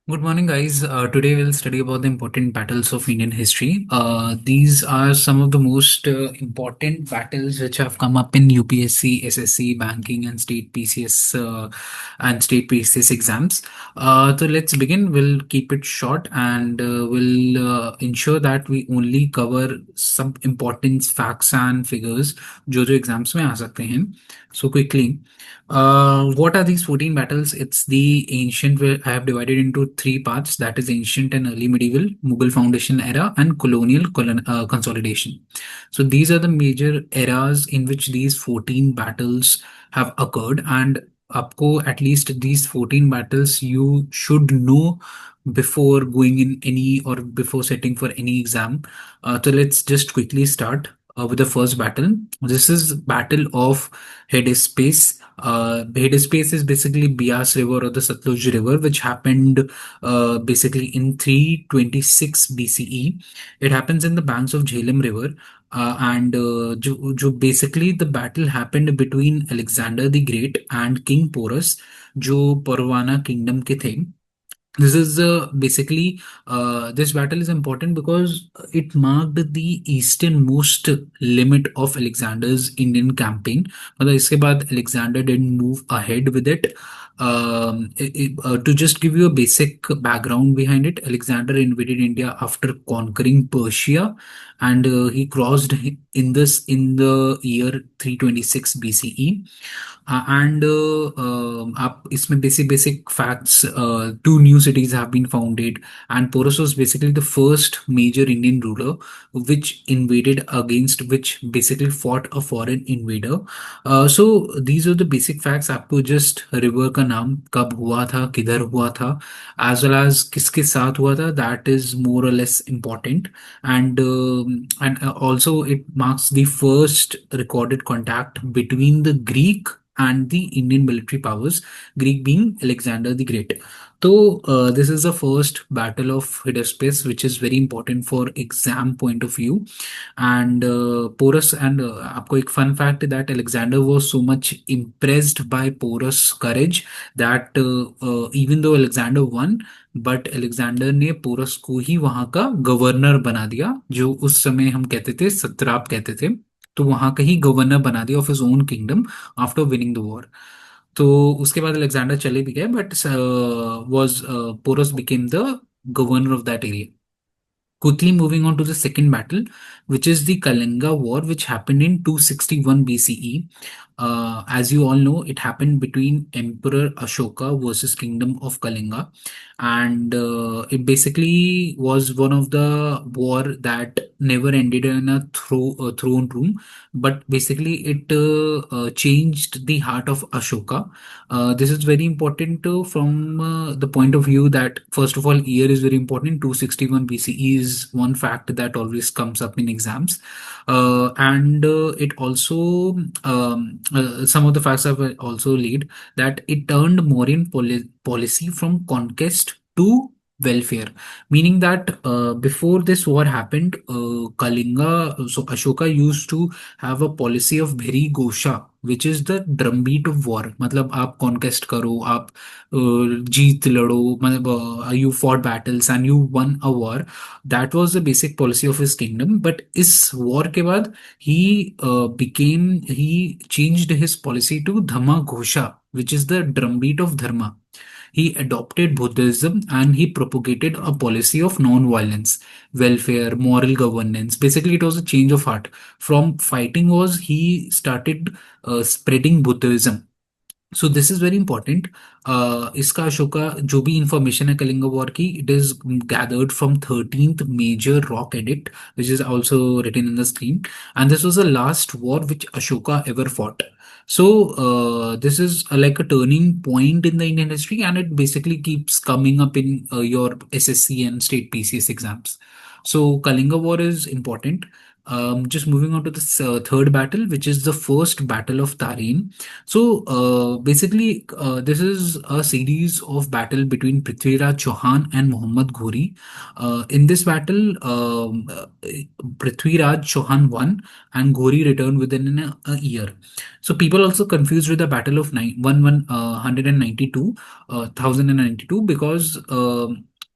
Good morning, guys. Today we'll study about the important battles of Indian history. These are some of the most important battles which have come up in UPSC, SSC, banking, and state PCS and state PCS exams. So let's begin. We'll keep it short and we'll ensure that we only cover some important facts and figures जो जो exams में आ सकते हैं. So quickly. What are these 14 battles? It's the ancient, where I have divided into three parts, that is ancient and early medieval, Mughal foundation era, and colonial consolidation. So these are the major eras in which these 14 battles have occurred, and आपको at least these 14 battles you should know before going in any or before setting for any exam. So let's just quickly start with the first battle. This is Battle of Hedespace. Hedespace is basically Bias River or the Satluj River, which happened basically in 326 BCE. It happens in the banks of Jhelum River. जो basically the battle happened between Alexander the Great and King Porus, जो परवाना kingdom के थे. This is basically this battle is important because it marked the easternmost limit of Alexander's Indian campaign. मतलब इसके बाद Alexander didn't move ahead with it. To just give you a basic background behind it, Alexander invaded India after conquering Persia, and he crossed in the year 326 BCE. And आप इसमें basic facts, two new cities have been founded, and Porus was basically the first major Indian ruler which invaded against which basically fought a foreign invader. So these are the basic facts. आपको just river का नाम कब हुआ था, किधर हुआ था, as well as किसके साथ हुआ था, that is more or less important. And also it marks the first recorded contact between the Greek and the Indian military powers, Greek being Alexander the Great. So this is the first battle of Hydaspes, which is very important for exam point of view. And Porus, and आपको एक fun fact that Alexander was so much impressed by Porus' courage that even though Alexander won, but Alexander ने porous को ही वहां का governor बना दिया, जो उस समय हम कहते थे सत्राप कहते थे. तो वहां का ही गवर्नर बना दिया of his own kingdom after winning the war. तो उसके बाद अलेक्जेंडर चले भी गए, but was Porus became the governor of that area. Quickly moving on to the second battle, which is the Kalinga War, which happened in 261 BCE. As you all know, it happened between Emperor Ashoka versus Kingdom of Kalinga, and it basically was one of the war that never ended in a throne room, but basically it changed the heart of Ashoka. This is very important from the point of view that, first of all, year is very important. 261 BCE is one fact that always comes up in exams. And it also, some of the facts have also lead that it turned Mauryan policy from conquest to welfare, meaning that before this war happened, Kalinga, so Ashoka used to have a policy of Bheri Gosha, which is the drumbeat of war. मतलब आप conquest करो, आप जीत लड़ो, मतलब you fought battles and you won a war. That was the basic policy of his kingdom. But इस war के बाद he changed his policy to Dhamma Ghosha, which is the drumbeat of dharma. He adopted Buddhism and he propagated a policy of non-violence, welfare, moral governance. Basically, it was a change of heart. From fighting wars, he started spreading Buddhism. So this is very important. इसका अशोका जो भी information है Kalinga war की, it is gathered from 13th major rock edict, which is also written in the screen, and this was the last war which Ashoka ever fought. So this is like a turning point in the Indian history, and it basically keeps coming up in your SSC and state PCS exams. So Kalinga War is important. Just moving on to the third battle, which is the first battle of Tarin. So basically, this is a series of battle between Prithviraj Chauhan and Muhammad Ghori. In this battle, Prithviraj Chauhan won and Ghori returned within a year. So people also confused with the battle of 192, 1092, because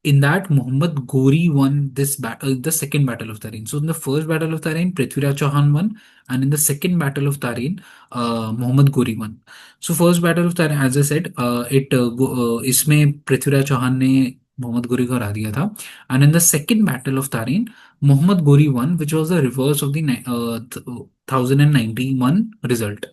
in that Muhammad Ghori won this battle, the second battle of Tarin. So in the first battle of Tarin, Prithviraj Chauhan won, and in the second battle of Tarin, Muhammad Ghori won. So first battle of Tarin, as I said, इसमें पृथ्वीराज चौहान ने मोहम्मद गोरी को हरा दिया था. And in the second battle of Tarin, Muhammad Ghori won, which was the reverse of the 1091 result.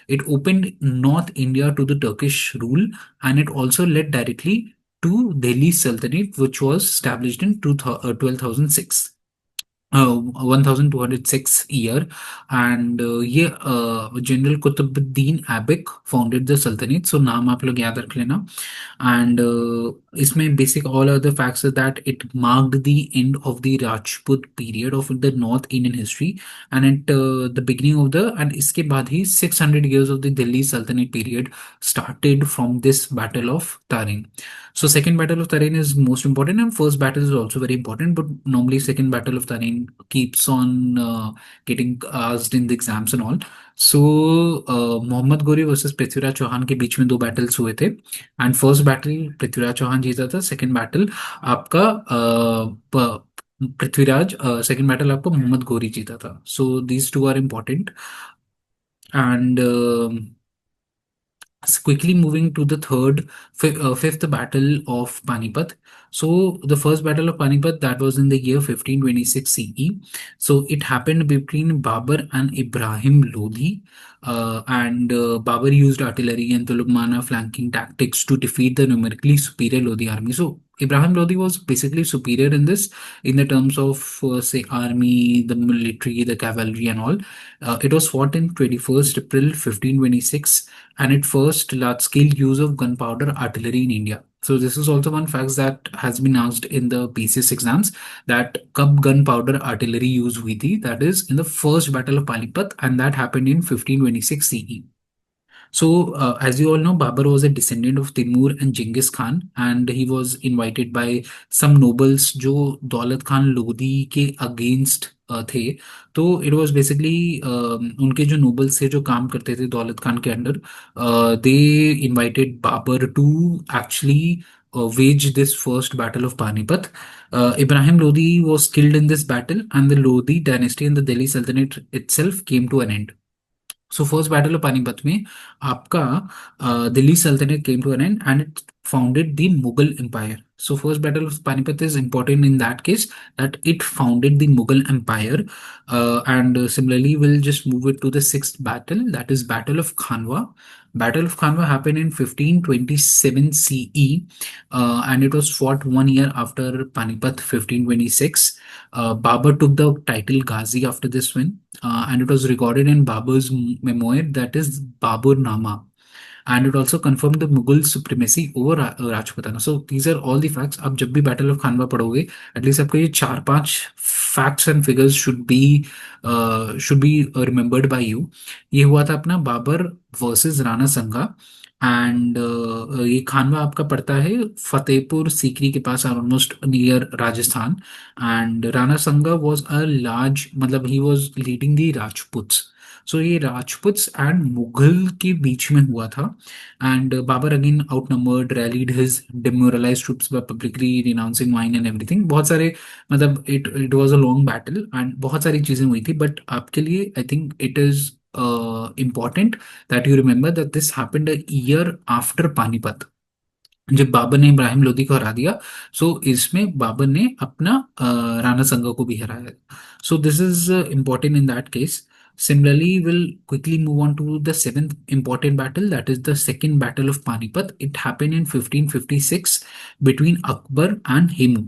It opened North India to the Turkish rule, and it also led directly to Delhi Sultanate, which was established in 1206. 1206 year. And ये general Qutubuddin ऐबिक founded the सल्तनत. सो नाम आप लोग याद रख लेना. And इसमें basic all other facts that it marked the end of the Rajput period of the north Indian history, and it the beginning of the, and इसके बाद ही 600 years of the Delhi Sultanate period started from this battle of Tarin. So second battle of Tarin is most important, and first battle is also very important. But normally second battle of Tarin keeps on getting asked in the exams and all. So Mohammad Ghori versus Prithviraj Chauhan के बीच में दो battles हुए थे. And first battle Prithviraj Chauhan जीता था. Second battle आपका Prithviraj, second battle आपको मोहम्मद गोरी जीता था. So these two are important. And quickly moving to the fifth battle of Panipat. So the first battle of Panipat, that was in the year 1526 CE. So it happened between Babur and Ibrahim Lodi. And Babur used artillery and Tulugmana flanking tactics to defeat the numerically superior Lodi army. So Ibrahim Lodi was basically superior in this, in the terms of say army, the military, the cavalry, and all. It was fought in 21st April 1526, and it first large-scale use of gunpowder artillery in India. So this is also one fact that has been asked in the PCS exams, that कब gunpowder artillery use हुई थी. That is in the first battle of Panipat, and that happened in 1526 CE. So, as you all know, Babur was a descendant of Timur and Genghis Khan, and he was invited by some nobles जो दौलत खान लोधी के against थे. तो it was basically उनके जो nobles थे जो काम करते थे दौलत खान के under, they invited Babur to actually wage this first battle of Panipat. Ibrahim Lodi was killed in this battle, and the Lodi dynasty and the Delhi Sultanate itself came to an end. So first battle of Panipat में आपका Delhi Sultanate came to an end, and it founded the Mughal Empire. So first battle of Panipat is important in that case, that it founded the Mughal Empire. And similarly, we'll just move it to the sixth battle, that is Battle of Khanwa. Battle of Khanwa happened in 1527 CE, and it was fought 1 year after Panipat, 1526. Babur took the title Ghazi after this win, and it was recorded in Babur's memoir, that is Babur Nama. And it also confirmed the Mughal supremacy over Rajputana. So these are all the facts. आप जब भी Battle of Khanwa पढ़ोगे, at least आपको ये 4-5 facts and figures should be remembered by you. ये हुआ था अपना बाबर वर्सेस राणा संगा. एंड ये खानवा आपका पड़ता है फतेहपुर सीकरी के पास, almost near Rajasthan. And Rana Sanga was a large, मतलब ही वॉज लीडिंग दी राजपुत्स. सो ये राजपुत्स एंड मुगल के बीच में हुआ था. And Babur again outnumbered rallied his demoralised troops by publicly renouncing wine and everything. बहुत सारे, मतलब it was a long battle and बहुत सारी चीजें हुई थी. बट आपके लिए I think it is important that you remember that this happened a year after Panipat, जब बाबर ने इब्राहिम लोदी को हरा दिया. सो इसमें बाबर ने अपना राणा संगा को भी हराया. सो this is important in that case. Similarly, we'll quickly move on to the seventh important battle, that is the second battle of Panipat. It happened in 1556 between Akbar and Hemu.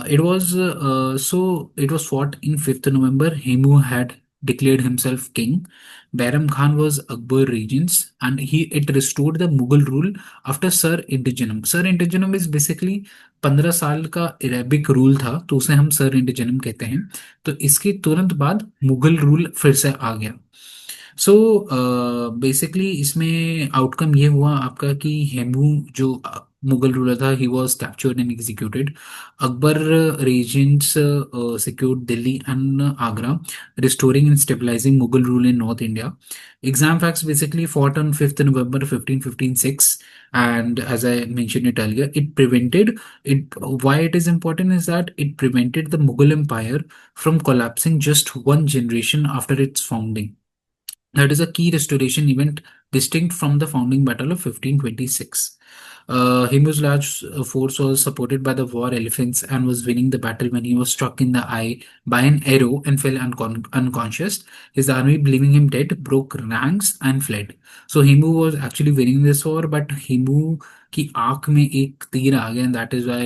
It was fought in 5th November. Hemu had declared himself king. Bairam Khan was Akbar regents, and he it restored the Mughal rule after Sir Indigenum. Sir Indigenum is basically 15 साल का Arabic rule था, तो उसे हम sir इंडिजेनम कहते हैं। तो इसके तुरंत बाद मुगल रूल फिर से आ गया। सो बेसिकली इसमें आउटकम ये हुआ आपका कि हेमू जो मुगल रूलर था, he was captured and executed. Akbar reagents secured Delhi and Agra, restoring and stabilizing Mughal rule in North India. Exam facts basically fought on 5th November 1556, and as I mentioned it earlier, it prevented it. Why it is important is that it prevented the Mughal Empire from collapsing just one generation after its founding. That is a key restoration event distinct from the founding battle of 1526. Himu's large force was supported by the war elephants and was winning the battle when he was struck in the eye by an arrow and fell unconscious. His army, believing him dead, broke ranks and fled. So Himu was actually winning this war, but Himu की आंख में एक तीर आ गया, and that is why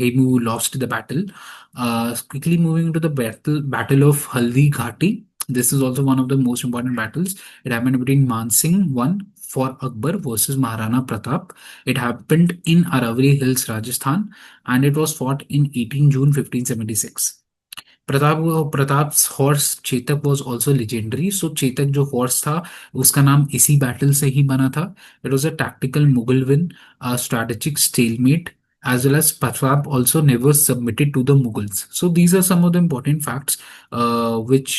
Himu lost the battle. Quickly moving to the battle of Haldi Ghati. This is also one of the most important battles. It happened between Mansingh one for Akbar versus Maharana Pratap. It happened in Aravalli Hills, Rajasthan, and it was fought in 18 June 1576. Pratap's horse Chetak was also legendary. So Chetak जो horse था उसका नाम इसी battle से ही बना था। It was a tactical Mughal win, strategic stalemate, as well as Pratap also never submitted to the Mughals. So these are some of the important facts which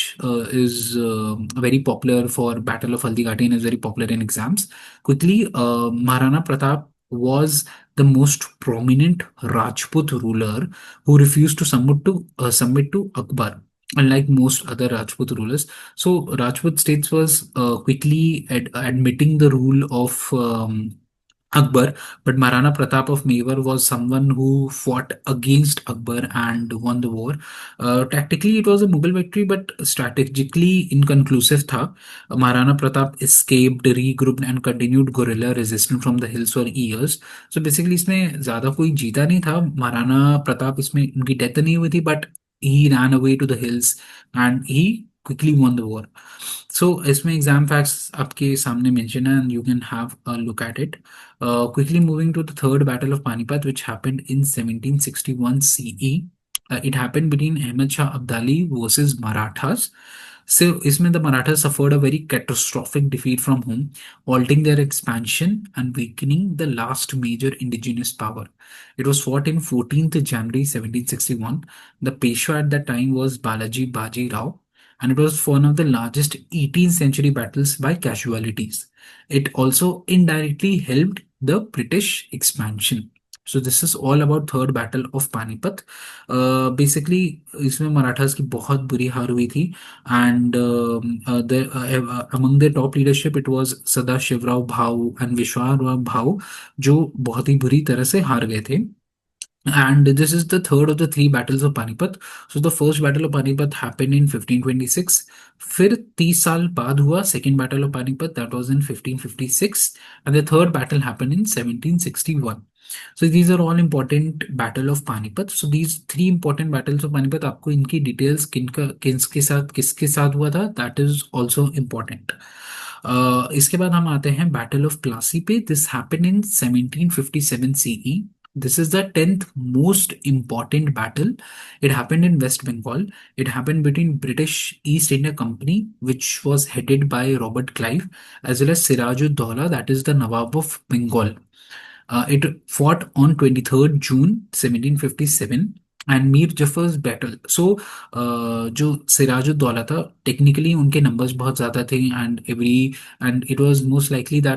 is very popular for Battle of Haldighati and is very popular in exams. Quickly, Maharana Pratap was the most prominent Rajput ruler who refused to submit to Akbar, unlike most other Rajput rulers. So Rajput states was quickly admitting the rule of Akbar, but Maharana Pratap of Mewar was someone who fought against Akbar and won the war. Tactically, it was a Mughal victory, but strategically inconclusive था. Maharana Pratap escaped, regrouped, and continued guerrilla resistance from the hills for years. So basically, इसमें ज़्यादा कोई जीता नहीं था। महाराणा प्रताप इसमें उनकी death नहीं हुई थी, but he ran away to the hills and he quickly won the war. So इसमें exam facts आपके सामने mention है and you can have a look at it. Quickly moving to the third battle of Panipat, which happened in 1761 CE. It happened between Ahmad Shah Abdali versus Marathas. So इसमें the Marathas suffered a very catastrophic defeat from home, halting their expansion and weakening the last major indigenous power. It was fought in 14th January 1761. The Peshwa at that time was Balaji Baji Rao, and it was one of the largest 18th century battles by casualties. It also indirectly helped the British expansion. So this is all about third battle of Panipat. Basically इसमें मराठास की बहुत बुरी हार हुई थी, and among the top leadership it was सदा शिवराव भाऊ and विश्वाराव भाऊ, जो बहुत ही बुरी तरह से हार गए थे। And this is the third of the three battles of Panipat. So the first battle of Panipat happened in 1526. फिर 30 साल बाद हुआ second battle of Panipat, that was in 1556, and the third battle happened in 1761. So these are all important battle of Panipat. So these three important battles of Panipat, आपको इनकी details किसके साथ हुआ था, that is also important. इसके बाद हम आते हैं बैटल ऑफ प्लासी पे। This happened in 1757 CE. This is the 10th most important battle. It happened in West Bengal. It happened between British East India Company, which was headed by Robert Clive, as well as Siraj-ud-Dowla, that is the Nawab of Bengal. It fought on 23rd June 1757 and Mir Jafar's battle. So जो सिराजुद्दौला था, technically उनके numbers बहुत ज़्यादा थे, and it was most likely the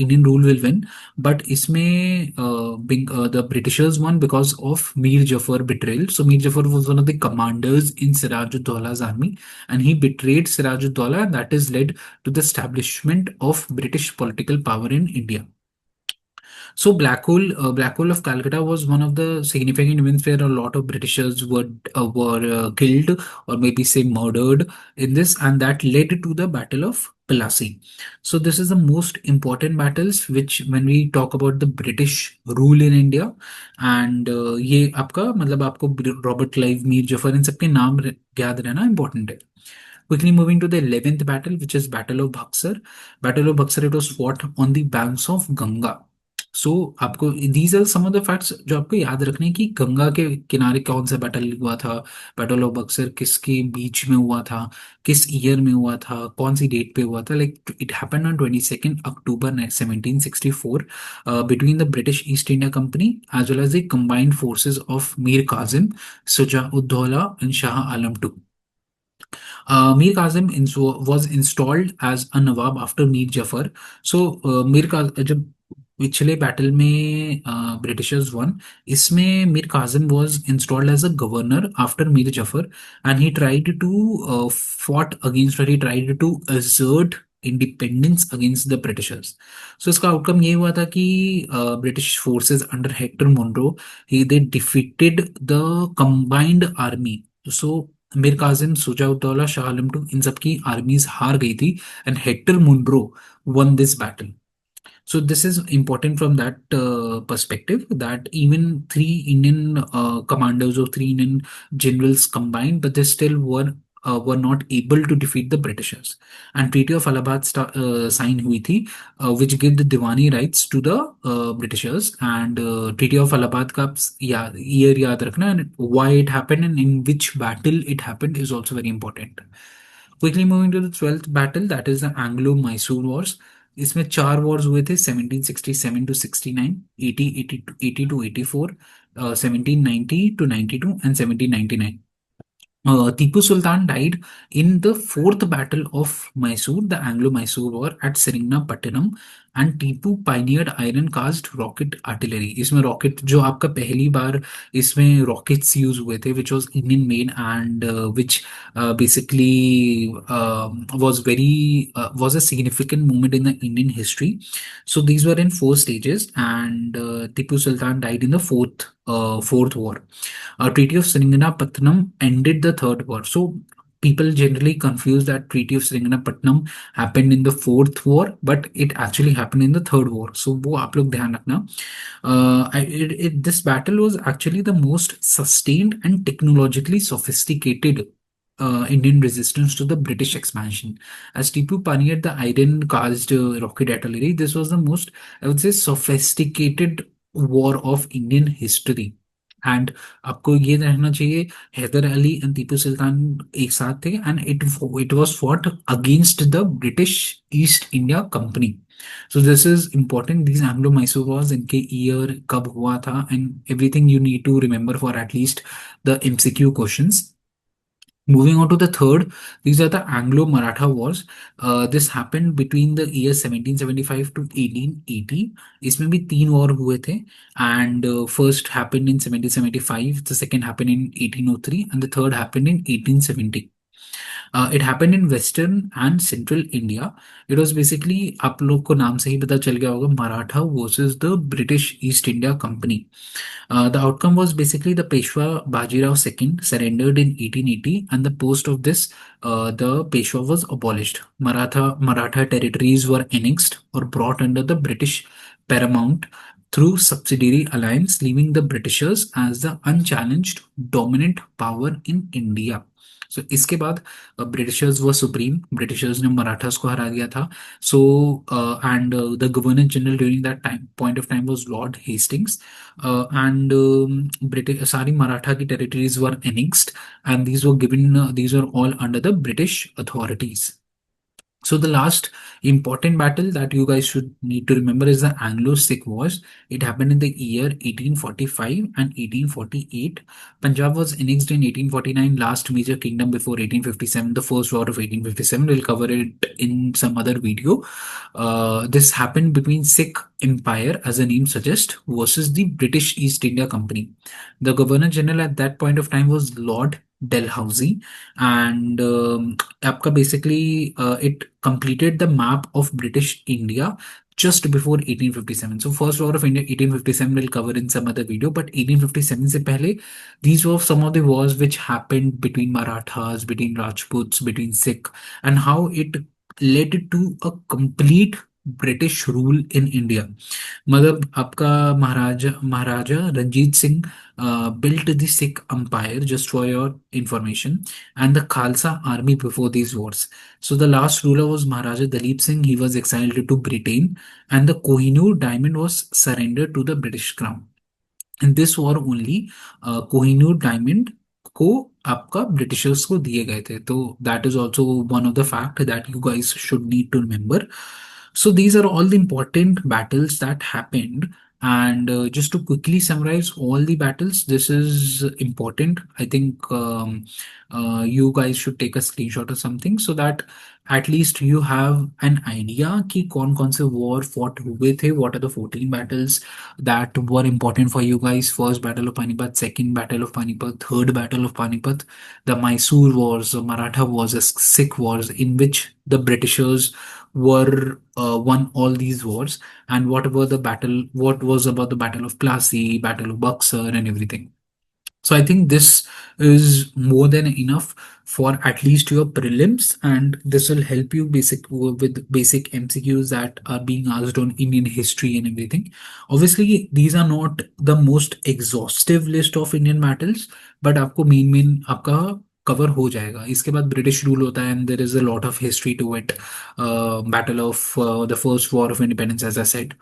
Indian rule will win, but इसमें the Britishers won because of Mir Jafar betrayal. So Mir Jafar was one of the commanders in सिराजुद्दौला's army, and he betrayed Sirajuddaulah, that is led to the establishment of British political power in India. So Black Hole of Calcutta was one of the significant events where a lot of Britishers were killed or maybe say murdered in this, and that led to the Battle of Plassey. So this is the most important battles which when we talk about the British rule in India, and ये आपका मतलब आपको Robert Clive, Mir Zafar, इन सबके नाम याद रहना important है. Quickly moving to the 11th battle, which is Battle of Buxar. Battle of Buxar, it was fought on the banks of Ganga. So आपको these are some of the facts जो आपको याद रखने हैं कि गंगा के किनारे कौन सा बैटल हुआ था, बैटल ऑफ बक्सर किसके बीच में हुआ था, किस ईयर में हुआ था, कौन सी डेट पे हुआ था. Like it happened on 22 October 1764 between the British East India Company as well as the combined forces of Mir Kazim, Shuja'ud-Dawla and Shah Alam II. Mir Kazim was installed as a Nawab after Mir Jafar. So Mir Kazim जब पिछले battle में Britishers won, इसमें Mir Kasim was installed as a governor after Mir Jafar, and he tried to fought against, he tried to assert independence against the Britishers. So इसका outcome ये हुआ था कि British forces under Hector Munro, he they defeated the combined army. So Mir Kasim, Shujauddaula, Shah Alam two, इन सब की armies हार गई थी, and Hector Munro won this battle. So this is important from that perspective that even three Indian commanders or three Indian generals combined, but they still were not able to defeat the Britishers. And Treaty of Allahabad signed हुई थी, which gave the Diwani rights to the Britishers. And Treaty of Allahabad का year याद रखना, and why it happened and in which battle it happened is also very important. Quickly moving to the 12th battle, that is the Anglo-Mysore Wars. इसमें चार Wars हुए थे, 1767 to 69, 80 to 84, 1790 to 92 and 1799. Tipu Sultan died in the fourth battle of Mysore, the Anglo-Mysore War at Serinapattinam, and Tipu pioneered iron cast rocket artillery. इसमें rocket जो आपका पहली बार इसमें rockets use हुए थे, which was Indian made and which basically was a significant moment in the Indian history. So these were in four stages, and Tipu Sultan died in the fourth war. Treaty of Seringanapatnam ended the third war. So people generally confuse that Treaty of Seringanapatnam happened in the fourth war, but it actually happened in the third war. So वो आप लोग ध्यान रखना. This battle was actually the most sustained and technologically sophisticated Indian resistance to the British expansion. As Tipu pioneered the iron cast rocket artillery, this was the most, I would say, sophisticated war of Indian history. And आपको ये रहना चाहिए, Haidar Ali and Tipu Sultan एक साथ थे, and it was fought against the British East India Company. So this is important, these Anglo Mysore wars, इनके year कब हुआ था and everything you need to remember for at least the MCQ questions. Moving on to the third, these are the Anglo-Maratha Wars. This happened between the year 1775 to 1880. इसमें भी तीन war हुए थे, and first happened in 1775, the second happened in 1803, and the third happened in 1870. It happened in western and central India. It was basically, आप लोग को नाम से ही पता चल गया होगा, Maratha versus the British East India company. The outcome was basically the Peshwa Bajirao II surrendered in 1880, and the post of this, the Peshwa was abolished. Maratha territories were annexed or brought under the British paramount through subsidiary alliance, leaving the Britishers as the unchallenged dominant power in India. So इसके बाद Britishers were supreme, Britishers ने मराठास को हरा दिया था. So and the governor general during that time point of time was Lord Hastings, and British सारी मराठा की territories were annexed, and these were all under the British authorities. So the last important battle that you guys should need to remember is the Anglo-Sikh Wars. It happened in the year 1845 and 1848. Punjab was annexed in 1849, last major kingdom before 1857, the first war of 1857. We'll cover it in some other video. This happened between Sikh Empire, as the name suggests, versus the British East India Company. The Governor General at that point of time was Lord Dalhousie, and आपका basically it completed the map of British India just before 1857. So first war of India 1857 will cover in some other video, but 1857 se pehle, these were some of the wars which happened between Marathas, between Rajputs, between Sikh, and how it led to a complete British rule in India. मतलब आपका Maharaja Maharaja Ranjit Singh built the Sikh empire, just for your information, and the Khalsa army before these wars. So the last ruler was Maharaja Dalip Singh. He was exiled to Britain, and the Kohinoor diamond was surrendered to the British crown. In this war only Kohinoor diamond को आपका Britishers को दिए गए थे, तो that is also one of the fact that you guys should need to remember. So these are all the important battles that happened. And just to quickly summarize all the battles, this is important. I think you guys should take a screenshot or something so that at least you have an idea कि कौन कौन से war fought हुए थे, what are the 14 battles that were important for you guys. First battle of Panipat, second battle of Panipat, third battle of Panipat, the Mysore wars, the Maratha wars, the Sikh wars, in which the Britishers were won all these wars, and what was about the battle of Plassey, battle of Buxar, and everything. So I think this is more than enough for at least your prelims, and this will help you with basic MCQs that are being asked on Indian history and everything. Obviously, these are not the most exhaustive list of Indian battles, but आपको main आपका cover हो जाएगा. इसके बाद British rule होता है, and there is a lot of history to it. Battle of the first war of independence, as I said.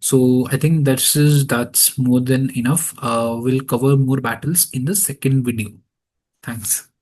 So I think that's more than enough. We'll cover more battles in the second video. Thanks.